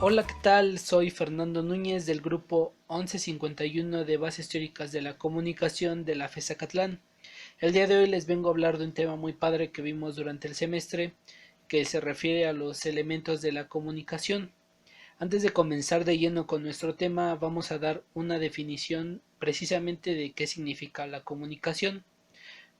Hola, ¿qué tal? Soy Fernando Núñez del grupo 1151 de Bases Teóricas de la Comunicación de la FES Acatlán. El día de hoy les vengo a hablar de un tema muy padre que vimos durante el semestre, que se refiere a los elementos de la comunicación. Antes de comenzar de lleno con nuestro tema, vamos a dar una definición precisamente de qué significa la comunicación.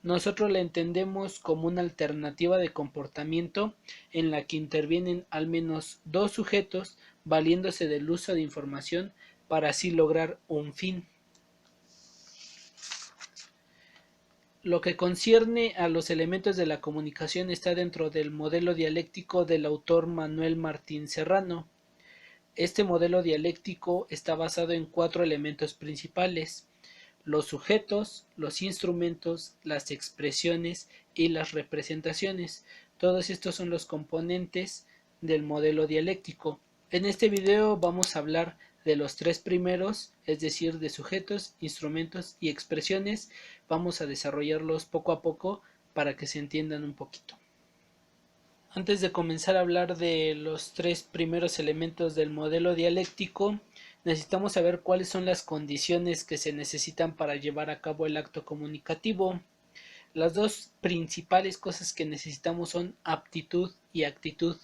Nosotros la entendemos como una alternativa de comportamiento en la que intervienen al menos dos sujetos valiéndose del uso de información para así lograr un fin. Lo que concierne a los elementos de la comunicación está dentro del modelo dialéctico del autor Manuel Martín Serrano. Este modelo dialéctico está basado en cuatro elementos principales: los sujetos, los instrumentos, las expresiones y las representaciones. Todos estos son los componentes del modelo dialéctico. En este video vamos a hablar de los tres primeros, es decir, de sujetos, instrumentos y expresiones. Vamos a desarrollarlos poco a poco para que se entiendan un poquito. Antes de comenzar a hablar de los tres primeros elementos del modelo dialéctico, necesitamos saber cuáles son las condiciones que se necesitan para llevar a cabo el acto comunicativo. Las dos principales cosas que necesitamos son aptitud y actitud.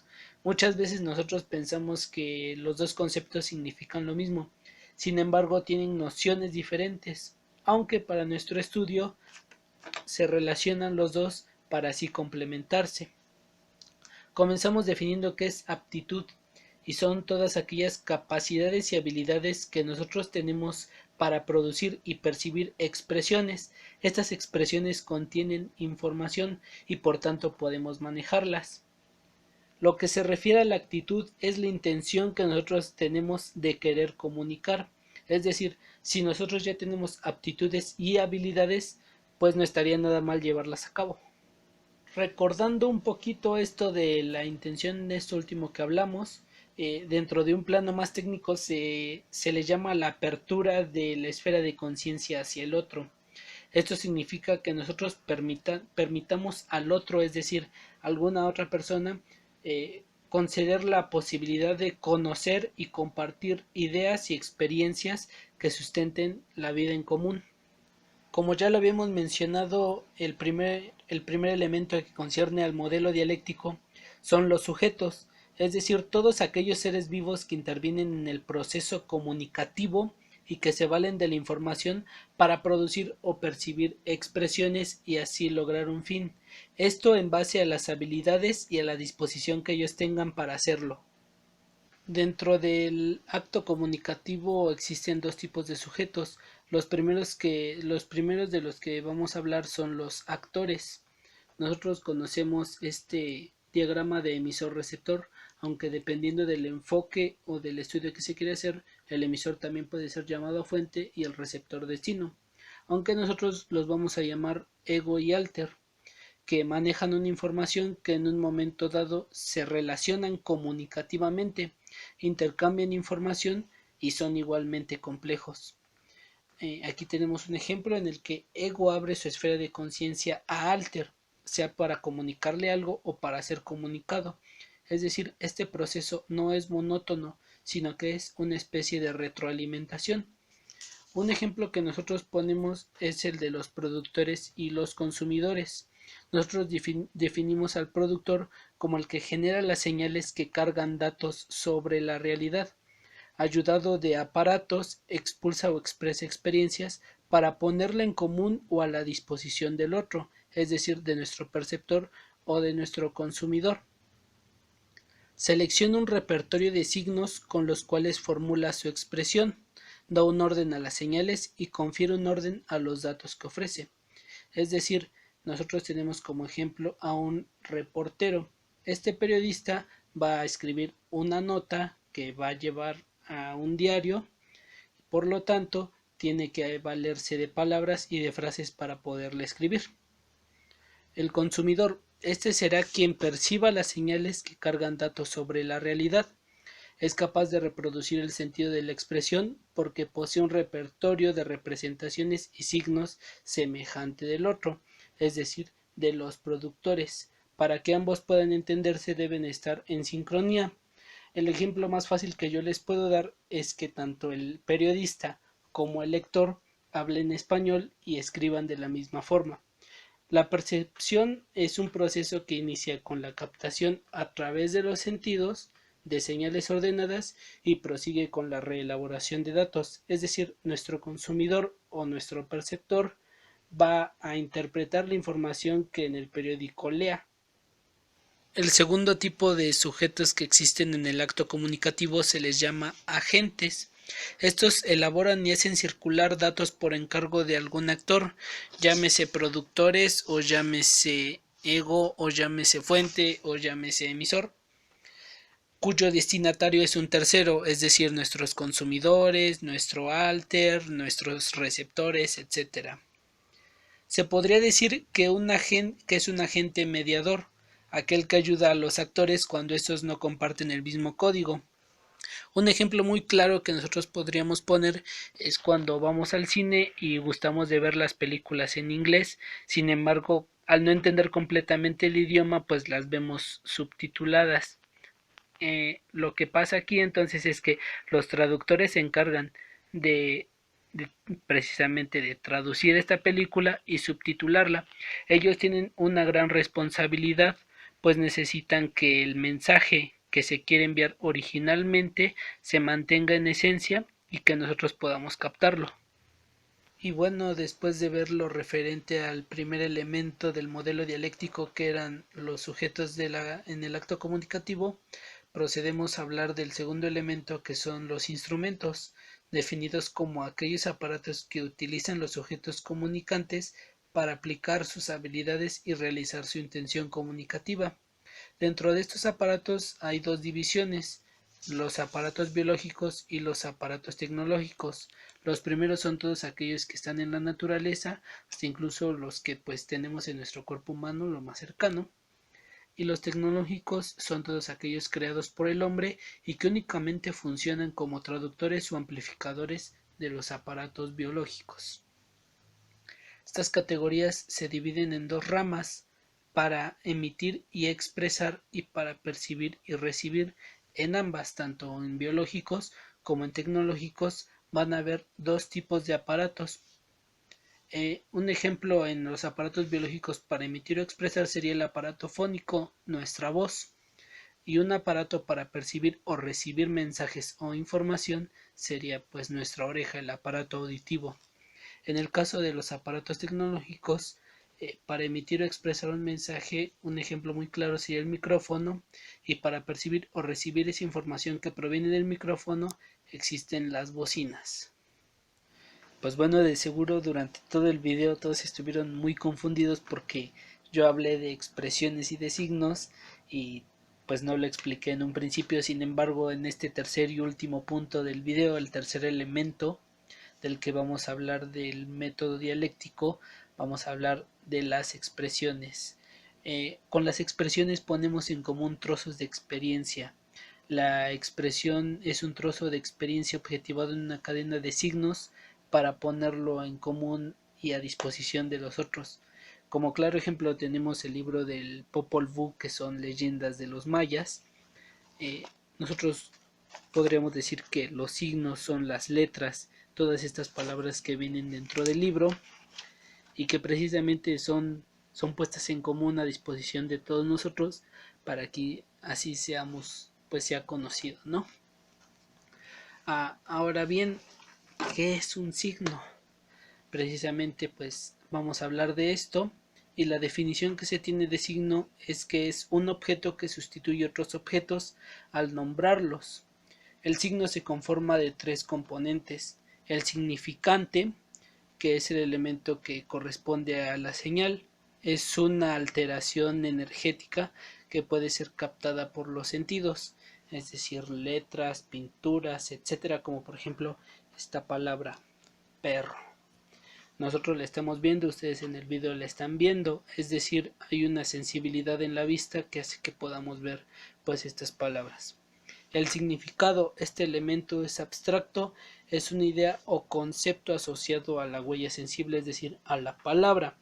Muchas veces nosotros pensamos que los dos conceptos significan lo mismo, sin embargo tienen nociones diferentes, aunque para nuestro estudio se relacionan los dos para así complementarse. Comenzamos definiendo qué es aptitud, y son todas aquellas capacidades y habilidades que nosotros tenemos para producir y percibir expresiones. Estas expresiones contienen información y por tanto podemos manejarlas. Lo que se refiere a la actitud es la intención que nosotros tenemos de querer comunicar. Es decir, si nosotros ya tenemos aptitudes y habilidades, pues no estaría nada mal llevarlas a cabo. Recordando un poquito esto de la intención de esto último que hablamos, dentro de un plano más técnico se le llama la apertura de la esfera de conciencia hacia el otro. Esto significa que nosotros permitamos al otro, es decir, alguna otra persona, conceder la posibilidad de conocer y compartir ideas y experiencias que sustenten la vida en común. Como ya lo habíamos mencionado, el primer elemento que concierne al modelo dialéctico son los sujetos, es decir, todos aquellos seres vivos que intervienen en el proceso comunicativo y que se valen de la información para producir o percibir expresiones y así lograr un fin. Esto en base a las habilidades y a la disposición que ellos tengan para hacerlo. Dentro del acto comunicativo existen dos tipos de sujetos. Los primeros de los que vamos a hablar son los actores. Nosotros conocemos este diagrama de emisor-receptor, aunque dependiendo del enfoque o del estudio que se quiere hacer, el emisor también puede ser llamado fuente y el receptor destino, aunque nosotros los vamos a llamar ego y alter, que manejan una información que en un momento dado se relacionan comunicativamente, intercambian información y son igualmente complejos. Aquí tenemos un ejemplo en el que ego abre su esfera de conciencia a alter, sea para comunicarle algo o para ser comunicado. Es decir, este proceso no es monótono, sino que es una especie de retroalimentación. Un ejemplo que nosotros ponemos es el de los productores y los consumidores. Nosotros definimos al productor como el que genera las señales que cargan datos sobre la realidad. Ayudado de aparatos, expulsa o expresa experiencias para ponerla en común o a la disposición del otro, es decir, de nuestro perceptor o de nuestro consumidor. Selecciona un repertorio de signos con los cuales formula su expresión, da un orden a las señales y confiere un orden a los datos que ofrece. Es decir, nosotros tenemos como ejemplo a un reportero. Este periodista va a escribir una nota que va a llevar a un diario, por lo tanto, tiene que valerse de palabras y de frases para poderla escribir. El consumidor, este será quien perciba las señales que cargan datos sobre la realidad. Es capaz de reproducir el sentido de la expresión porque posee un repertorio de representaciones y signos semejante del otro, es decir, de los productores. Para que ambos puedan entenderse deben estar en sincronía. El ejemplo más fácil que yo les puedo dar es que tanto el periodista como el lector hablen español y escriban de la misma forma. La percepción es un proceso que inicia con la captación a través de los sentidos de señales ordenadas y prosigue con la reelaboración de datos, es decir, nuestro consumidor o nuestro perceptor va a interpretar la información que en el periódico lea. El segundo tipo de sujetos que existen en el acto comunicativo se les llama agentes. Estos elaboran y hacen circular datos por encargo de algún actor, llámese productores o llámese ego o llámese fuente o llámese emisor, cuyo destinatario es un tercero, es decir, nuestros consumidores, nuestro alter, nuestros receptores, etc. Se podría decir que es un agente mediador, aquel que ayuda a los actores cuando estos no comparten el mismo código. Un ejemplo muy claro que nosotros podríamos poner es cuando vamos al cine y gustamos de ver las películas en inglés, sin embargo, al no entender completamente el idioma, pues las vemos subtituladas. Lo que pasa aquí entonces es que los traductores se encargan de, de precisamente de traducir esta película y subtitularla. Ellos tienen una gran responsabilidad, pues necesitan que el mensaje que se quiere enviar originalmente se mantenga en esencia y que nosotros podamos captarlo. Y bueno, después de ver lo referente al primer elemento del modelo dialéctico que eran los sujetos en el acto comunicativo, procedemos a hablar del segundo elemento que son los instrumentos, definidos como aquellos aparatos que utilizan los sujetos comunicantes para aplicar sus habilidades y realizar su intención comunicativa. Dentro de estos aparatos hay dos divisiones, los aparatos biológicos y los aparatos tecnológicos. Los primeros son todos aquellos que están en la naturaleza, hasta incluso los que pues tenemos en nuestro cuerpo humano, lo más cercano. Y los tecnológicos son todos aquellos creados por el hombre y que únicamente funcionan como traductores o amplificadores de los aparatos biológicos. Estas categorías se dividen en dos ramas, para emitir y expresar y para percibir y recibir. En ambas, tanto en biológicos como en tecnológicos, van a haber dos tipos de aparatos. Un ejemplo en los aparatos biológicos para emitir o expresar sería el aparato fónico, nuestra voz, y un aparato para percibir o recibir mensajes o información sería pues nuestra oreja, el aparato auditivo. En el caso de los aparatos tecnológicos, para emitir o expresar un mensaje, un ejemplo muy claro sería el micrófono, y para percibir o recibir esa información que proviene del micrófono existen las bocinas. Pues bueno, de seguro durante todo el video todos estuvieron muy confundidos porque yo hablé de expresiones y de signos y pues no lo expliqué en un principio. Sin embargo, en este tercer y último punto del video, el tercer elemento del que vamos a hablar del método dialéctico, vamos a hablar de las expresiones. Con las expresiones ponemos en común trozos de experiencia. La expresión es un trozo de experiencia objetivado en una cadena de signos para ponerlo en común y a disposición de los otros. Como claro ejemplo tenemos el libro del Popol Vuh, que son leyendas de los mayas. Nosotros podríamos decir que los signos son las letras, todas estas palabras que vienen dentro del libro y que precisamente son puestas en común a disposición de todos nosotros para que así seamos, pues sea conocido, ¿no? Ahora bien, ¿qué es un signo? Precisamente pues vamos a hablar de esto, y la definición que se tiene de signo es que es un objeto que sustituye otros objetos al nombrarlos. El signo se conforma de tres componentes: el significante, que es el elemento que corresponde a la señal, es una alteración energética que puede ser captada por los sentidos, es decir, letras, pinturas, etcétera, como por ejemplo esta palabra perro. Nosotros la estamos viendo, ustedes en el video la están viendo, es decir, hay una sensibilidad en la vista que hace que podamos ver pues estas palabras. El significado, este elemento es abstracto, es una idea o concepto asociado a la huella sensible, es decir, a la palabra.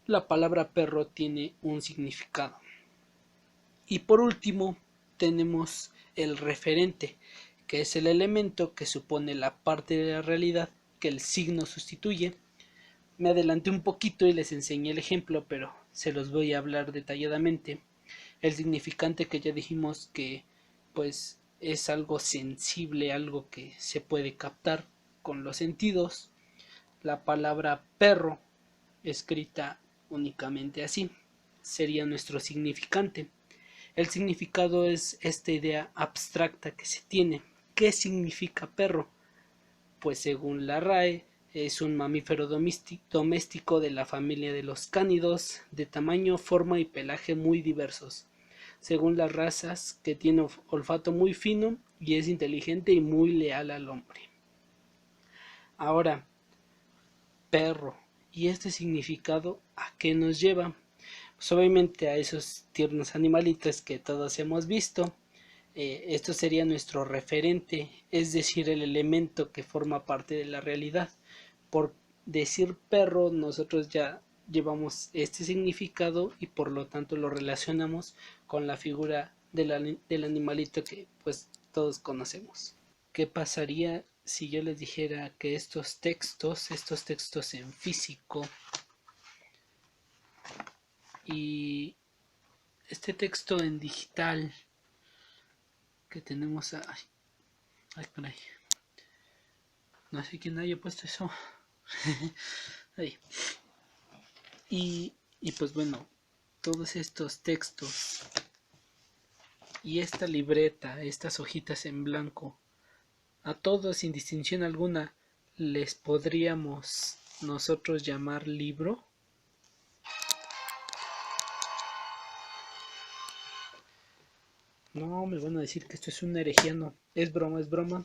La palabra perro tiene un significado. Y por último tenemos el referente, que es el elemento que supone la parte de la realidad que el signo sustituye. Me adelanté un poquito y les enseñé el ejemplo, pero se los voy a hablar detalladamente. El significante, que ya dijimos que pues es algo sensible, algo que se puede captar con los sentidos. La palabra perro, escrita únicamente así, sería nuestro significante. El significado es esta idea abstracta que se tiene. ¿Qué significa perro? Pues según la RAE es un mamífero doméstico de la familia de los cánidos, de tamaño, forma y pelaje muy diversos, según las razas, que tiene olfato muy fino y es inteligente y muy leal al hombre. Ahora, perro. ¿Y este significado a qué nos lleva? Pues obviamente a esos tiernos animalitos que todos hemos visto. Esto sería nuestro referente, es decir, el elemento que forma parte de la realidad. Por decir perro, nosotros ya llevamos este significado y por lo tanto lo relacionamos con la figura del animalito que pues todos conocemos. ¿Qué pasaría si yo les dijera que estos textos en físico y este texto en digital que tenemos por ahí. No sé quién haya puesto eso. Ahí. Y pues bueno, todos estos textos y esta libreta, estas hojitas en blanco, a todos sin distinción alguna les podríamos nosotros llamar libro. No, me van a decir que esto es una herejía, no. Es broma, es broma.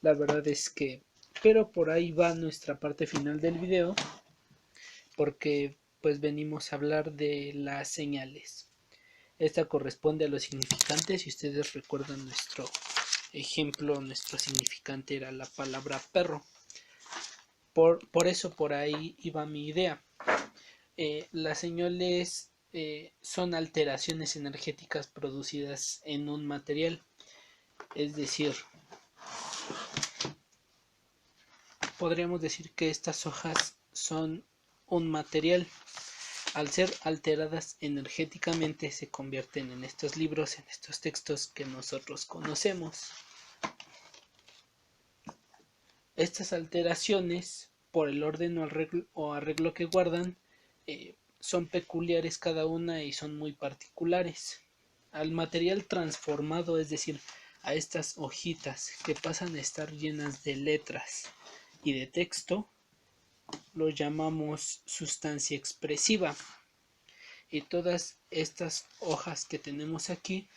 La verdad es que... Pero por ahí va nuestra parte final del video, porque pues venimos a hablar de las señales. Esta corresponde a los significantes. Si ustedes recuerdan nuestro ejemplo, nuestro significante era la palabra perro. Por eso por ahí iba mi idea. Las señales son alteraciones energéticas producidas en un material. Es decir, podríamos decir que estas hojas son un material. Al ser alteradas energéticamente se convierten en estos libros, en estos textos que nosotros conocemos. Estas alteraciones, por el orden o arreglo que guardan, son peculiares cada una y son muy particulares. Al material transformado, es decir, a estas hojitas que pasan a estar llenas de letras y de texto, lo llamamos sustancia expresiva. Y todas estas hojas que tenemos aquí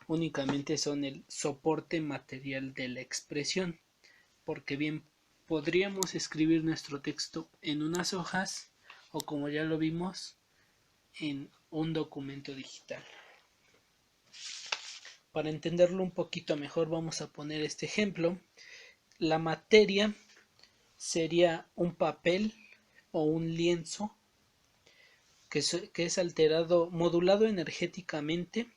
únicamente son el soporte material de la expresión, porque bien podríamos escribir nuestro texto en unas hojas o, como ya lo vimos, en un documento digital. Para entenderlo un poquito mejor vamos a poner este ejemplo. La materia sería un papel o un lienzo que es alterado, modulado energéticamente,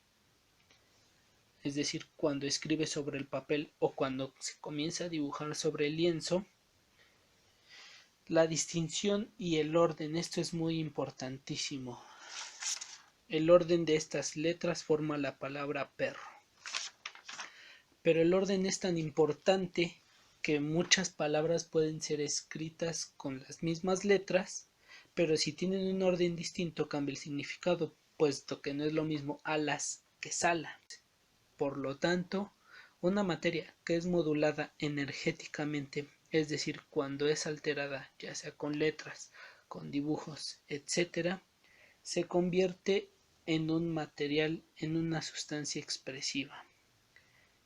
es decir, cuando escribe sobre el papel o cuando se comienza a dibujar sobre el lienzo. La distinción y el orden, esto es muy importantísimo. El orden de estas letras forma la palabra perro. Pero el orden es tan importante que muchas palabras pueden ser escritas con las mismas letras, pero si tienen un orden distinto cambia el significado, puesto que no es lo mismo alas que sala. Por lo tanto, una materia que es modulada energéticamente, es decir, cuando es alterada ya sea con letras, con dibujos, etc., se convierte en un material, en una sustancia expresiva.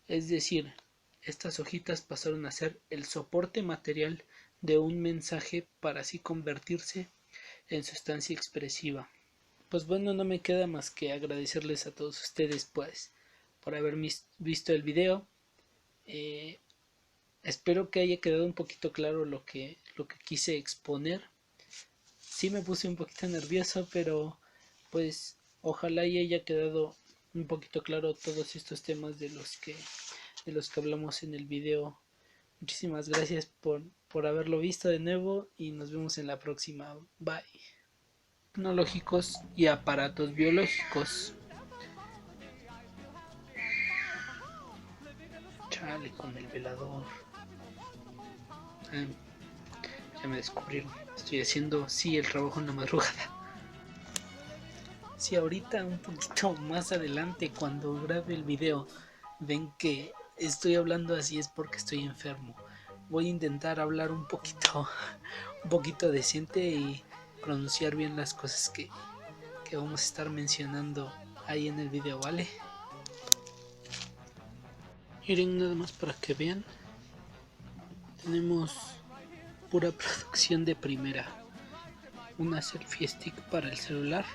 Es decir, estas hojitas pasaron a ser el soporte material de un mensaje para así convertirse en sustancia expresiva. Pues bueno, no me queda más que agradecerles a todos ustedes pues por haber visto el video. Espero que haya quedado un poquito claro lo que quise exponer. Sí me puse un poquito nervioso, pero pues ojalá y haya quedado un poquito claro todos estos temas de los que hablamos en el video. Muchísimas gracias por haberlo visto de nuevo y nos vemos en la próxima. Bye. Tecnológicos y aparatos biológicos. Chale con el velador. Ya me descubrieron. Estoy haciendo, sí, el trabajo en la madrugada. Si ahorita un poquito más adelante cuando grabe el video ven que estoy hablando así es porque estoy enfermo. Voy a intentar hablar un poquito decente y pronunciar bien las cosas que vamos a estar mencionando ahí en el video, ¿vale? Miren, nada más para que vean, tenemos pura producción de primera. Una selfie stick para el celular,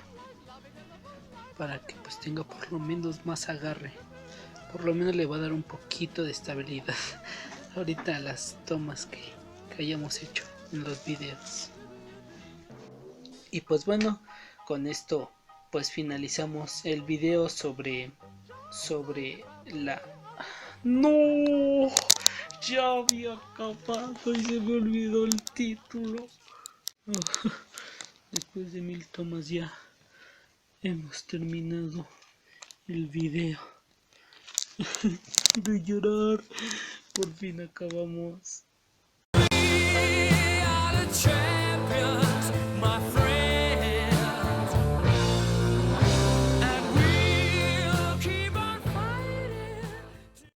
para que pues tenga por lo menos más agarre, por lo menos le va a dar un poquito de estabilidad ahorita a las tomas que hayamos hecho en los videos. Y pues bueno, con esto pues finalizamos el video sobre la... ¡No! Ya había acabado y se me olvidó el título. Después de 1000 tomas ya hemos terminado el video. De llorar, por fin acabamos.